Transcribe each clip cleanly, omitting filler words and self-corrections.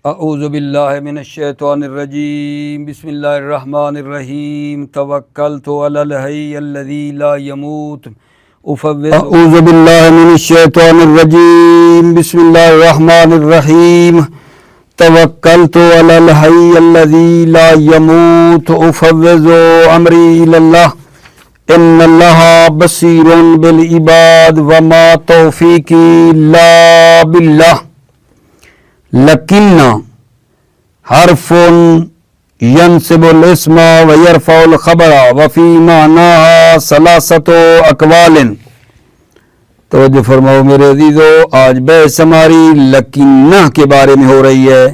اعوذ باللہ من الشیطان الرجیم بسم اللہ الرحمن الرحیم توکلت علی الحی الذی لا يموت اعوذ باللہ من الشیطان الرجیم بسم اللہ الرحمن الرحیم توکلت علی الحی الذی لا يموت افوض امری الی اللہ ان اللہ بصیر بالعباد وما توفیقی الا باللہ لکن حرف ینصب الاسم ویرفع الخبر وفی معناها ثلاثت اقوال۔ توجہ فرماؤ میرے عزیزو، آج بحث ہماری لکنہ کے بارے میں ہو رہی ہے۔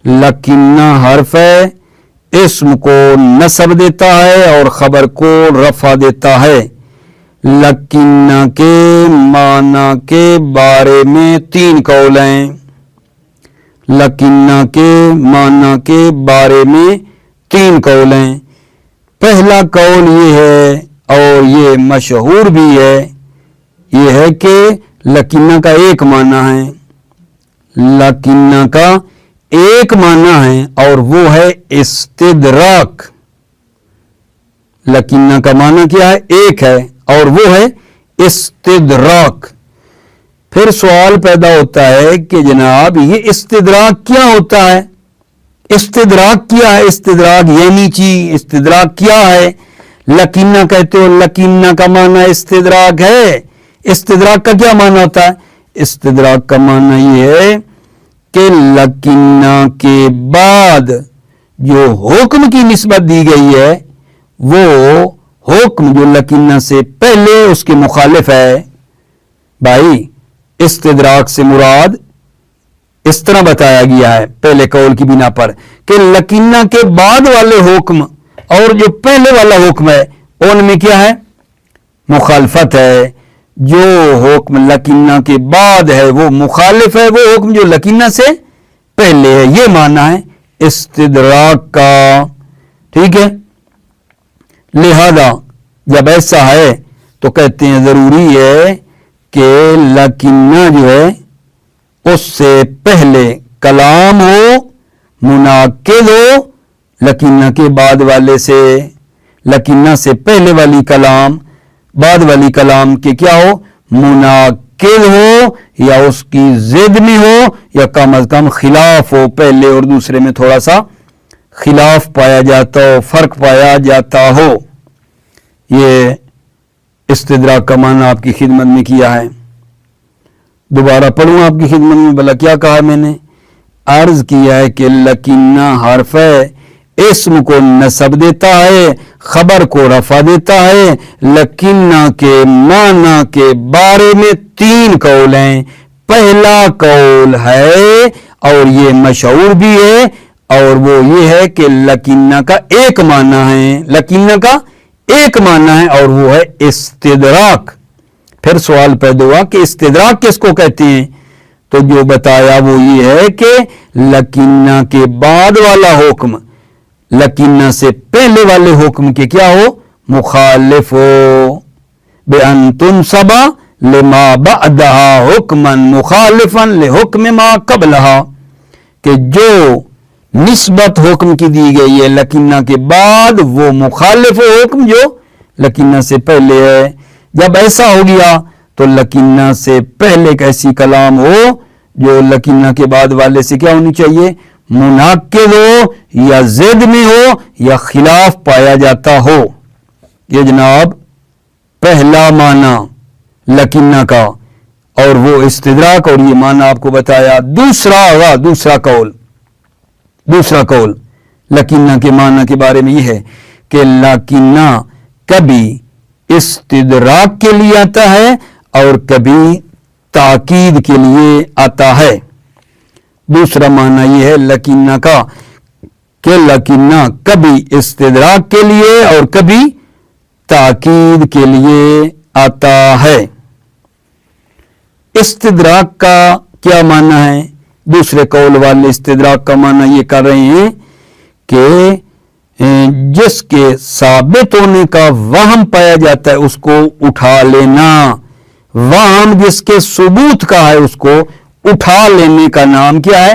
لکنہ حرف ہے، اسم کو نصب دیتا ہے اور خبر کو رفع دیتا ہے۔ لکنہ کے معنی کے بارے میں تین قول ہیں۔ لکنہ کے معنی کے بارے میں تین قول ہیں۔ پہلا قول یہ ہے اور یہ مشہور بھی ہے، یہ ہے کہ لکنہ کا ایک معنی ہے۔ لکنہ کا ایک معنی ہے اور وہ ہے استدراک۔ لکنہ کا معنی کیا ہے؟ ایک ہے اور وہ ہے استدراک۔ پھر سوال پیدا ہوتا ہے کہ جناب یہ استدراک کیا ہوتا ہے؟ استدراک کیا ہے؟ استدراک یعنی چیز استدراک کیا ہے؟ لکنہ کہتے ہو، لکنہ کا معنی استدراک ہے۔ استدراک کا کیا معنی ہوتا ہے؟ استدراک کا معنی یہ ہے کہ لکنہ کے بعد جو حکم کی نسبت دی گئی ہے وہ حکم جو لکنہ سے پہلے اس کے مخالف ہے۔ بھائی استدراک سے مراد اس طرح بتایا گیا ہے پہلے قول کی بنا پر کہ لکنہ کے بعد والے حکم اور جو پہلے والا حکم ہے ان میں کیا ہے؟ مخالفت ہے۔ جو حکم لکنہ کے بعد ہے وہ مخالف ہے وہ حکم جو لکنہ سے پہلے ہے، یہ معنی ہے استدراک کا۔ ٹھیک ہے، لہذا جب ایسا ہے تو کہتے ہیں ضروری ہے کہ لکنہ جو ہے اس سے پہلے کلام ہو، منعقد ہو لکنہ کے بعد والے سے۔ لکنہ سے پہلے والی کلام بعد والی کلام کے کیا ہو؟ منعقد ہو یا اس کی ضد میں ہو یا کم از کم خلاف ہو، پہلے اور دوسرے میں تھوڑا سا خلاف پایا جاتا ہو، فرق پایا جاتا ہو۔ یہ استدراک کا معنی آپ کی خدمت میں کیا ہے۔ دوبارہ پڑھوں آپ کی خدمت میں، بھلا کیا کہا میں نے؟ عرض کیا ہے کہ لکنہ حرف ہے، اسم کو نصب دیتا ہے، خبر کو رفع دیتا ہے۔ لکنہ کے معنی کے بارے میں تین قول ہیں۔ پہلا قول ہے اور یہ مشہور بھی ہے اور وہ یہ ہے کہ لکنہ کا ایک معنی ہے۔ لکنہ کا ایک معنی ہے اور وہ ہے استدراک۔ پھر سوال پیدا ہوا کہ استدراک کس کو کہتے ہیں؟ تو جو بتایا وہ یہ ہے کہ لکنہ کے بعد والا حکم لکنہ سے پہلے والے حکم کے کیا ہو؟ مخالف ہو۔ بِأَن تُنْصَبَ لِمَا بَعْدَهَا حُكْمًا مُخَالِفًا لِحُكْمِ مَا قَبْلَهَا، کہ جو نسبت حکم کی دی گئی ہے لکنہ کے بعد وہ مخالف حکم جو لکنہ سے پہلے ہے۔ جب ایسا ہو گیا تو لکنہ سے پہلے ایک ایسی کلام ہو جو لکنہ کے بعد والے سے کیا ہونی چاہیے؟ منعقد ہو یا ضد میں ہو یا خلاف پایا جاتا ہو۔ یہ جناب پہلا معنی لکنہ کا اور وہ استدراک، اور یہ معنی آپ کو بتایا۔ دوسرا قول لکنہ کے معنی کے بارے میں یہ ہے کہ لکنہ کبھی استدراک کے لیے آتا ہے اور کبھی تاکید کے لیے آتا ہے۔ دوسرا معنی یہ ہے لکنہ کا کہ لکنہ کبھی استدراک کے لیے اور کبھی تاکید کے لیے آتا ہے۔ استدراک کا کیا معنی ہے؟ دوسرے قول والے استدراک کا معنی یہ کر رہے ہیں کہ جس کے ثابت ہونے کا وہم پایا جاتا ہے اس کو اٹھا لینا۔ وہم جس کے ثبوت کا ہے اس کو اٹھا لینے کا نام کیا ہے؟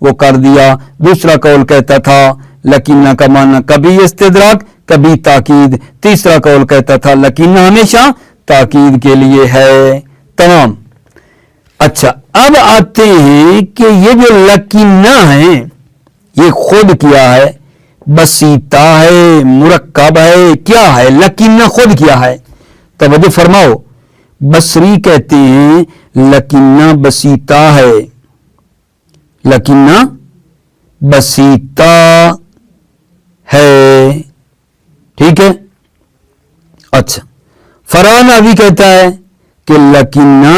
وہ کر دیا. دوسرا قول کہتا تھا لکنہ کا معنی کبھی استدراک کبھی تاکید. تیسرا قول کہتا تھا لکنہ ہمیشہ تاکید کے لیے ہے. تمام. اچھا اب آتے ہیں کہ یہ جو لکنہ ہے یہ خود کیا ہے؟ بسیطہ ہے، مرکب ہے، کیا ہے؟ لکنہ خود کیا ہے؟ توجہ فرماؤ. بصری کہتے ہیں لکنہ بسیطہ ہے، لکنہ بسیطہ ہے. ٹھیک ہے. اچھا فرانوی کہتا ہے کہ لکنہ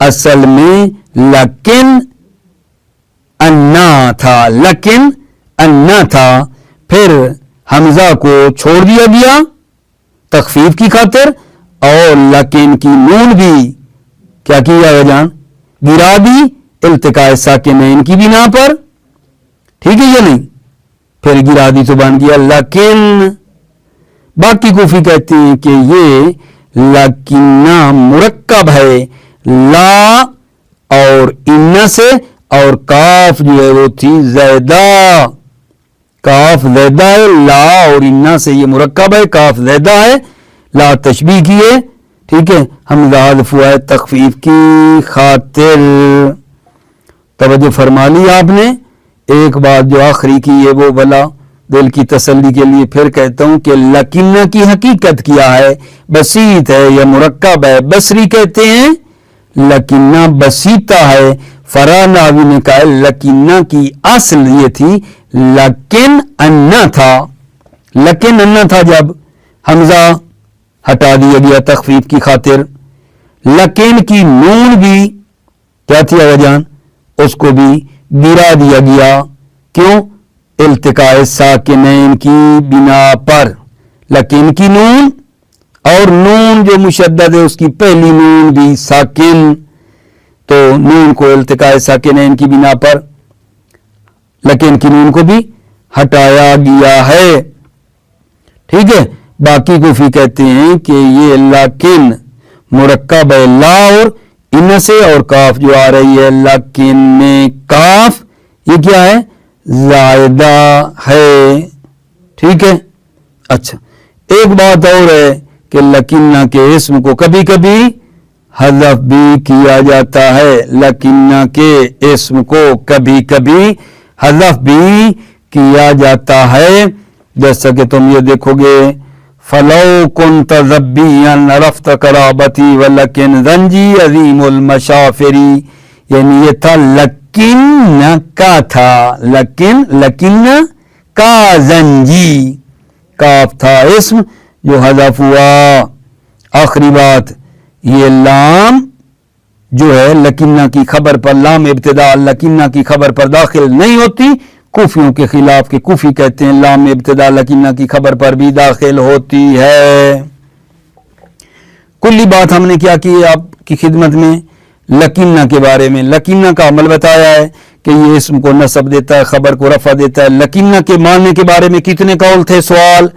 اصل میں لکن انا تھا، لکن انا تھا، پھر حمزہ کو چھوڑ دیا گیا تخفیف کی خاطر اور لکن کی نون بھی کیا کیا ہے جان؟ گرا دی التقاء ساکنین کی بنا پر. ٹھیک ہے یا نہیں؟ پھر گرا دی تو بن گیا لکن. باقی کوفی کہتے ہیں کہ یہ لکنہ مرکب ہے لا اور ان سے، اور کاف جو ہے وہ تھی زیدہ، کاف زیدہ ہے، لا اور ان سے یہ مرکب ہے، کاف زیدہ ہے، لا تشبیہ کی ہے. ٹھیک ہے. حمزہ حذف ہوا ہے تخفیف کی خاطر. توجہ فرما لی آپ نے. ایک بات جو آخری کی ہے وہ بلا دل کی تسلی کے لیے پھر کہتا ہوں کہ لکنہ کی حقیقت کیا ہے؟ بسیط ہے یا مرکب ہے؟ بصری کہتے ہیں لکنہ بسیطہ ہے. فراناوی نے کہا لکنہ کی اصل یہ تھی لکن انا تھا، لکن انا تھا جب حمزہ ہٹا دیا گیا تخفیف کی خاطر. لکن کی نون بھی کیا تھی جان؟ اس کو بھی گرا دیا گیا. کیوں؟ التقاء ساکنین کی بنا پر. لکن کی نون اور نون جو مشدد ہے اس کی پہلی نون بھی ساکن، تو نون کو التقاء ساکنین کی بنا پر لکن کی نون کو بھی ہٹایا گیا ہے. ٹھیک ہے. باقی کوفی کہتے ہیں کہ یہ لکن مرکب ہے لا اور ان سے، اور کاف جو آ رہی ہے لکن میں کاف یہ کیا ہے؟ زائدہ ہے. ٹھیک ہے. اچھا ایک بات اور ہے کہ لکنہ کے اسم کو کبھی کبھی حذف بھی کیا جاتا ہے. لکنہ کے اسم کو کبھی کبھی حذف بھی کیا جاتا ہے. جیسا کہ تم یہ دیکھو گے فلو كنت ذبيا عرفت قرابتی ولکن زنجی عظیم المشافری، یعنی یہ تھا لکن کا تھا، لکن کا زنجی، کاف تھا اسم جو حذف ہوا. آخری بات یہ لام جو ہے لکنہ کی خبر پر، لام ابتدا لکنہ کی خبر پر داخل نہیں ہوتی. کوفیوں کے خلاف کے کوفی کہتے ہیں لام ابتدا لکنہ کی خبر پر بھی داخل ہوتی ہے. کلی بات ہم نے کیا کی آپ کی خدمت میں لکنہ کے بارے میں. لکنہ کا عمل بتایا ہے کہ یہ اسم کو نصب دیتا ہے، خبر کو رفع دیتا ہے. لکنہ کے معنی کے بارے میں کتنے قول تھے؟ سوال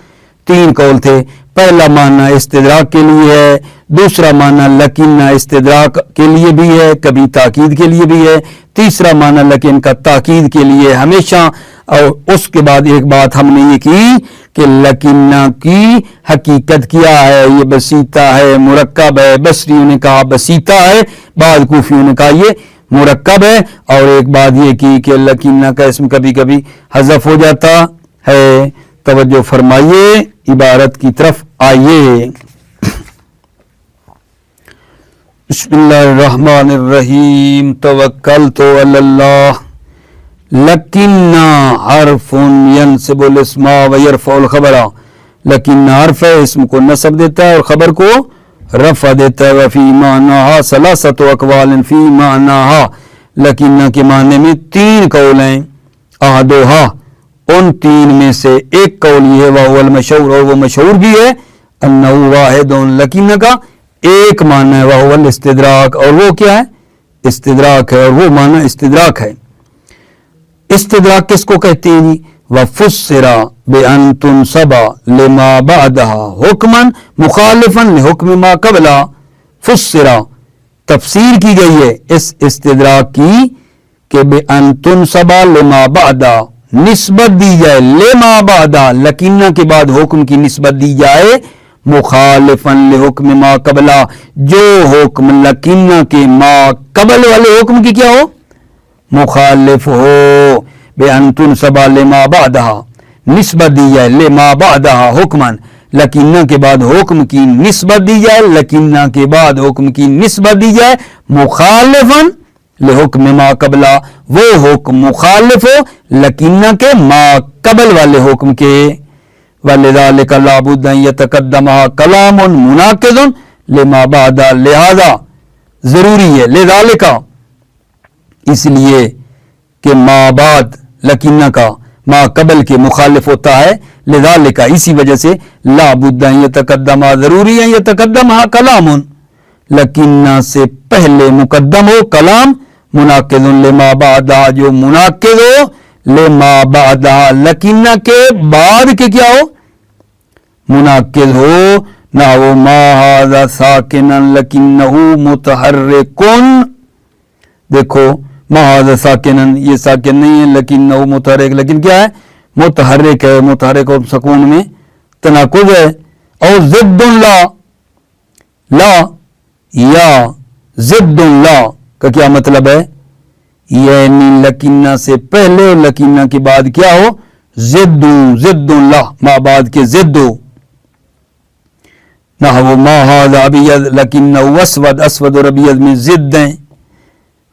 3 قول تھے. پہلا معنی استدراک کے لیے ہے، دوسرا معنی لکنہ استدراک کے لیے بھی ہے، کبھی تاکید کے لیے بھی ہے، تیسرا معنی لکن کا تاکید کے لیے ہمیشہ. اور اس کے بعد ایک بات ہم نے یہ کی کہ لکنہ کی حقیقت کیا ہے؟ یہ بسیطہ ہے، مرکب ہے. بصریوں نے کہا بسیطہ ہے، بعض کوفیوں نے کہا یہ مرکب ہے. اور ایک بات یہ کی کہ لکنہ کا اسم کبھی کبھی حذف ہو جاتا ہے. توجہ فرمائیے، عبارت کی طرف آئیے. بسم اللہ الرحمن الرحیم. توکلت علی اللہ. لکنہ حرف ینصب الاسم ویرفع الخبر. لکنہ حرف ہے، اسم کو نصب دیتا ہے اور خبر کو رفع دیتا ہے. وفی معناہا ثلاثۃ اقوال فی معناہا. لکنہ کے معنی میں 3 قول ہیں. احدھا ان 3 میں سے ایک قول یہ ہے وہو المشہور، اور وہ مشہور بھی ہے، انہ واحد لکنہ کا ایک معنی ہے وہو الاستدراک، اور وہ کیا ہے؟ استدراک ہے، اور وہ معنی استدراک ہے. استدراک کس کو کہتے ہیں جی؟ وفسر بأن تنصب لما بعدها حکما مخالفا لحکم ما قبلہ. فسر تفسیر کی گئی ہے اس استدراک کی کہ بے انتن سبا لما بعدا نسبت دی جائے لما بعدا لکینہ کے بعد حکم کی نسبت دی جائے مخالفاً لحکم ما قبلا جو حکم لکینہ کے ما قبل والے حکم کی کیا ہو مخالف ہو بے انتن سبا لما بعدا نسبت دی جائے لما بعدا حکماً لکینہ کے بعد حکم کی نسبت دی جائے لکینہ کے بعد حکم کی نسبت دی جائے مخالفاً لحکم ما قبلا وہ حکم مخالف ہو لکینہ کے ما قبل والے حکم کے وَلِذَلِكَ لَا بُدَّ أَن يَتَقَدَّمَهَا كَلَامٌ مُنَاقِضٌ لِمَا بَعْدَ لہذا ضروری ہے لذالک اس لیے کہ ما بعد لکینہ کا ما قبل کے مخالف ہوتا ہے لذالک اسی وجہ سے لا بد ان یتقدم ضروری ہے یتقدمها کلام لکینہ سے پہلے مقدم ہو کلام مناقض لما بعد جو مناقض ہو لما بعد لکینہ کے بعد کے کیا ہو مناقض ہو نہ وہ ما ھذا ساکنا لکنہ متحرکن دیکھو ما ھذا ساکنا یہ ساکن نہیں ہے لکنہ متحرک لیکن کیا ہے متحرک ہے متحرک اور سکون میں تناقض ہے اور ضد لا لا یا ضد لا کا کیا مطلب ہے یعنی لکینہ سے پہلے لکینہ کے بعد کیا ہو ضد ضد لا ما بعد کے ضد ہو نہ وہ ما ھذا ابیض لکنہ اسود اسود اور ابیض میں ضد ہیں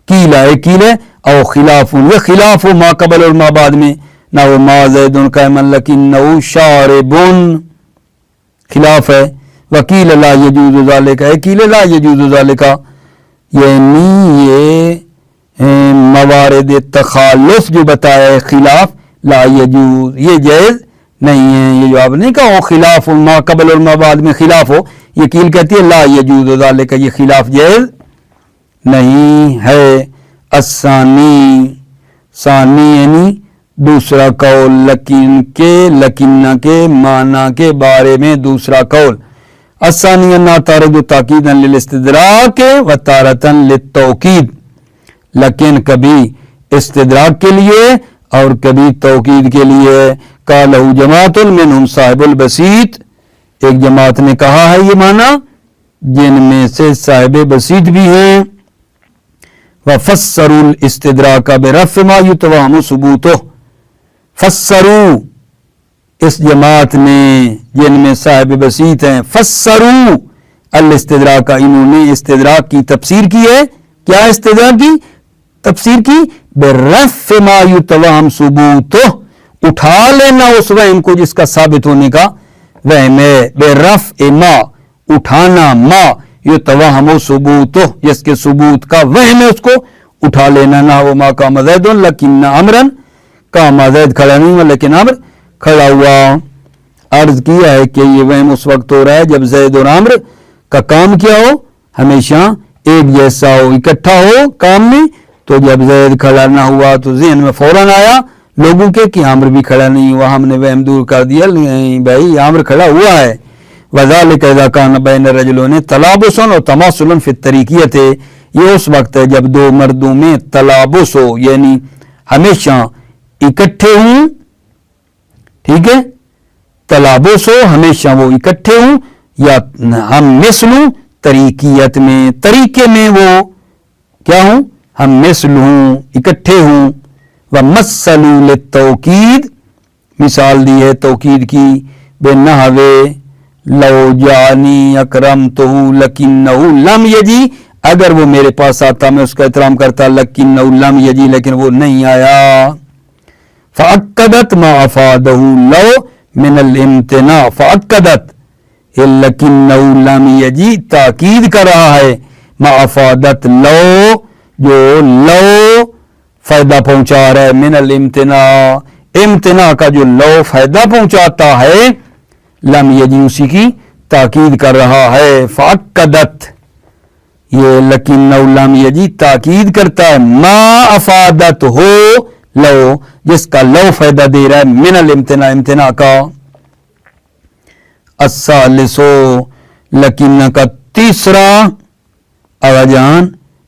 کیلا ہے کیلے او خلاف یہ خلاف ہو ما قبل اور ما بعد میں نہ وہ ما زید قائما لکنہ شارب خلاف ہے وکیل لا یجوز ذالک ہے کیل لا یجوز ذالک یعنی یہ موارد تخالف جو بتایا ہے خلاف لا یجوز یہ جائز نہیں ہے یہ جواب نہیں کہا خلاف ما قبل اور ما بعد میں خلاف ہو یہ کیل کہتی ہے لا یجوز ذالک یہ خلاف جائز نہیں ہے الثانی ثانی یعنی دوسرا قول لکینہ کے معنی کے بارے میں دوسرا قول الثانی انا تارد تاکیدا للاستدراک و تارتا للتوکید لیکن کبھی استدراک کے لیے اور کبھی توکید کے لیے قالہ جماعت منہم صاحب البسیط ایک جماعت نے کہا ہے یہ معنی جن میں سے صاحب بسیط بھی ہیں وفسروا الاستدراک برفع ما یتوہم ثبوتہ فسروا اس جماعت نے جن میں صاحب بسیط ہیں فسروا الاستدراک انہوں نے استدراک کی تفسیر کی ہے کیا استدراک کی تفسیر کی برفع ما یتوہم ثبوتہ اٹھا لینا اس وہم کو جس کا ثابت ہونے کا وہم ہے برفع ما اٹھانا ما یتوہم ثبوتہ جس کے ثبوت کا وہم ہے اس کو اٹھا لینا نہ وہ ما قام زید لیکن امرن قام زید کھڑا نہیں ہوا لیکن امر کھڑا ہوا عرض کیا ہے کہ یہ وہم اس وقت ہو رہا ہے جب زید اور عمر کا کام کیا ہو ہمیشہ ایک جیسا ہو اکٹھا ہو کام میں تو جب زید کھڑا نہ ہوا تو ذہن میں فوراً آیا لوگوں کے کہ عمر بھی کھڑا نہیں ہوا ہم نے وہم دور کر دیا نہیں بھائی عمر کھڑا ہوا ہے وذالک اذا کان بین الرجلین تلابس و تماثل فی الطریقیت یہ اس وقت ہے جب دو مردوں میں تلابس ہو یعنی ہمیشہ اکٹھے ہوں ٹھیک ہے تلابس ہو ہمیشہ وہ اکٹھے ہوں یا ہم مثل طریقیت میں طریقے میں وہ کیا ہوں ہم مثل ہوں اکٹھے ہوں ومثلوا للتوکید مثال دی ہے توکید کی بنحو لو جانی اکرمتہ لکنہ لم یجی اگر وہ میرے پاس آتا میں اس کا احترام کرتا لکنہ لم یجی لیکن وہ نہیں آیا فأکدت ما افادہ لو من الامتناع فأکدت لکنہ لم یجی تاکید کر رہا ہے ما افادت لو جو لو فائدہ پہنچا رہا ہے من الامتناع امتناع کا جو لو فائدہ پہنچاتا ہے لم یجی اسی کی تاکید کر رہا ہے فأکدت یہ لکنہ لم یجی تاکید کرتا ہے ما افادت ہو لو جس کا لو فائدہ دے رہا ہے من الامتناع امتناع کا الثالث لکنہ کا تیسرا آغا جان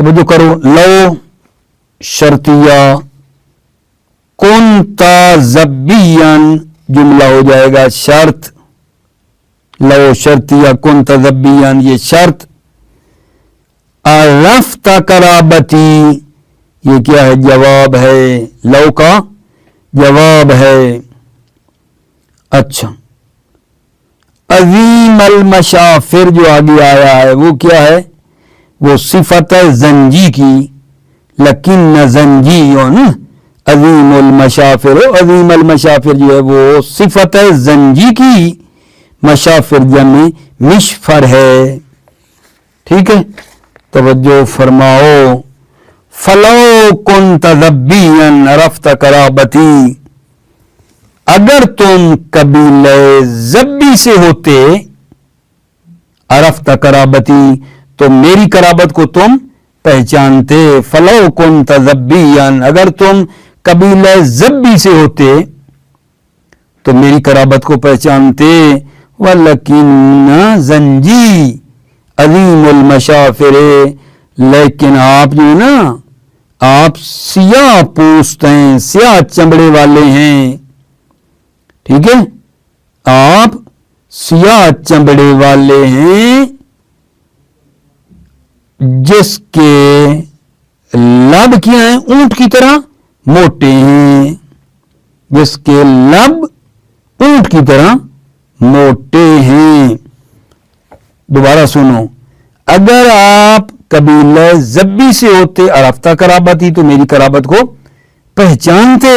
توجہ کرو، لو شرطیہ کنتا زبیان جملہ ہو جائے گا شرط، لو شرطیہ کنتا زبیان یہ شرط، عرفت قرابتی یہ کیا ہے؟ جواب ہے، لو کا جواب ہے۔ اچھا، عظیم المشافر جو آگے آیا ہے وہ کیا ہے؟ وہ صفت ہے زنجی کی، لیکن زنجی عظیم المشافر، عظیم المشافر جو ہے وہ صفت ہے زنجی کی، مشافر جمع مشفر ہے، ٹھیک ہے؟ توجہ فرماؤ، فلو کنت ذبیًا عرفت قرابتی، اگر تم قبیلہ ذبی سے ہوتے، عرفت قرابتی تو میری قرابت کو تم پہچانتے، فلو کنت ذبیًا اگر تم قبیلہ ذبی سے ہوتے تو میری قرابت کو پہچانتے، وَلَكِنَّ زَنْجِي عظیم المشافر، لیکن آپ جو نا آپ سیاہ پوست ہیں، سیاہ چمڑے والے ہیں، ٹھیک ہے؟ آپ سیاہ چمڑے والے ہیں جس کے لب کیا ہیں؟ اونٹ کی طرح موٹے ہیں، جس کے لب اونٹ کی طرح موٹے ہیں۔ دوبارہ سنو، اگر آپ قبیلہ ذبی سے ہوتے، عرفت قرابتی تو میری قرابت کو پہچانتے،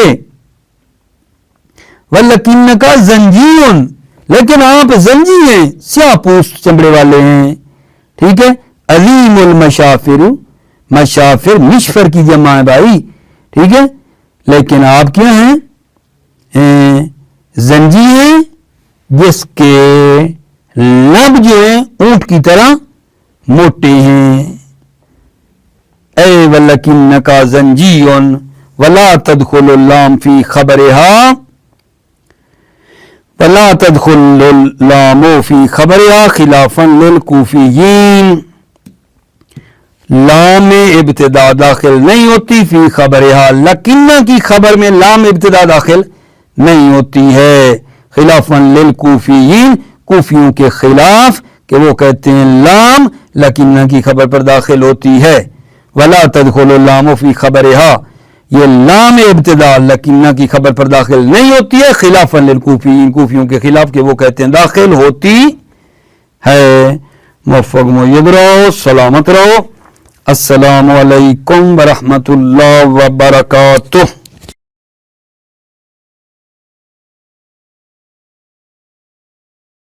وَلَكِنَّكَ زَنْجِيٌ لیکن آپ زنجی ہیں، سیاہ پوست چمڑے والے ہیں، ٹھیک ہے؟ عظیم المشافر، مشافر مشفر کی جمع ہے بھائی، ٹھیک ہے؟ لیکن آپ کیا ہیں؟ زنجی ہیں جس کے لب جو ہیں اونٹ کی طرح موٹے ہیں۔ اے وَلَكِنَّكَ زَنْجِيٌ وَلَا تَدْخُلُ اللَّامُ فِي خَبَرِهَا، وَلَا تَدْخُلُ اللَّامُ فِي خَبَرِهَا خِلَافًا لِلْكُوفِيِّينَ، لام ابتدا داخل نہیں ہوتی فی خبرها، لکنہ کی خبر میں لام ابتدا داخل نہیں ہوتی ہے، خلافاً للکوفیین کوفیوں کے خلاف کہ وہ کہتے ہیں لام لکنہ کی خبر پر داخل ہوتی ہے، ولا تدخل اللام فی خبرها یہ لام ابتدا لکنہ کی خبر پر داخل نہیں ہوتی ہے، خلافاً للکوفیین کوفیوں کے خلاف کہ وہ کہتے ہیں داخل ہوتی ہے۔ موفق مؤید رہو، سلامت رہو، السلام علیکم ورحمۃ اللہ وبرکاتہ۔